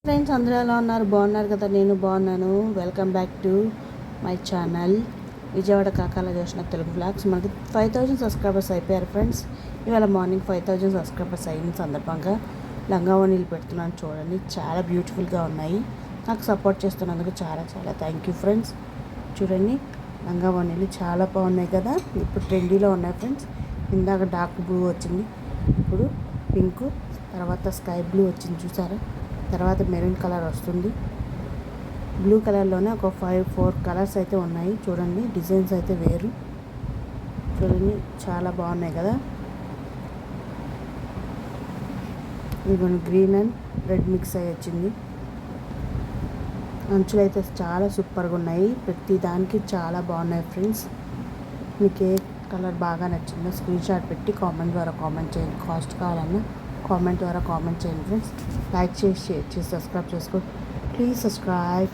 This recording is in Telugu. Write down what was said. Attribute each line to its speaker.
Speaker 1: ఫ్రెండ్స్ అందరూ ఎలా ఉన్నారు? బాగున్నారు కదా? నేను బాగున్నాను. Welcome back to my channel Vijayawada Kakala Jyoshna Telugu blogs. మనకి 5000 సబ్స్క్రైబర్స్ అయిపోయారు ఫ్రెండ్స్. ఇవాళ మార్నింగ్ 5000 సబ్స్క్రైబర్స్ అయిన సందర్భంగా లంగావోణీలు పెడుతున్నాను. చూడండి, చాలా బ్యూటిఫుల్గా ఉన్నాయి. నాకు సపోర్ట్ చేస్తున్నందుకు చాలా చాలా థ్యాంక్ యూ ఫ్రెండ్స్. చూడండి, లంగావోణీలు చాలా బాగున్నాయి కదా. ఇప్పుడు ట్రెండీలో ఉన్నాయి ఫ్రెండ్స్. ఇందాక డార్క్ బ్లూ వచ్చింది, ఇప్పుడు పింక్, తర్వాత స్కై బ్లూ వచ్చింది చూసారా. తర్వాత మెరూన్ కలర్ వస్తుంది. బ్లూ కలర్లోనే ఒక 4 కలర్స్ అయితే ఉన్నాయి. చూడండి, డిజైన్స్ అయితే వేరు. చూడండి, చాలా బాగున్నాయి కదా. ఇవి గ్రీన్ అండ్ రెడ్ మిక్స్ అయ్యి వచ్చింది. అంచులు అయితే చాలా సూపర్గా ఉన్నాయి. ప్రతి దానికి చాలా బాగున్నాయి ఫ్రెండ్స్. మీకు ఏ కలర్ బాగా నచ్చిందో స్క్రీన్ షాట్ పెట్టి కామెంట్ ద్వారా కామెంట్ చేయండి. కాస్ట్ కావాలన్నా కామెంట్ ద్వారా కామెంట్ చేయండి ఫ్రెండ్స్. లైక్ చేసి షేర్ చేసి సబ్స్క్రైబ్ చేసుకోండి. Please subscribe.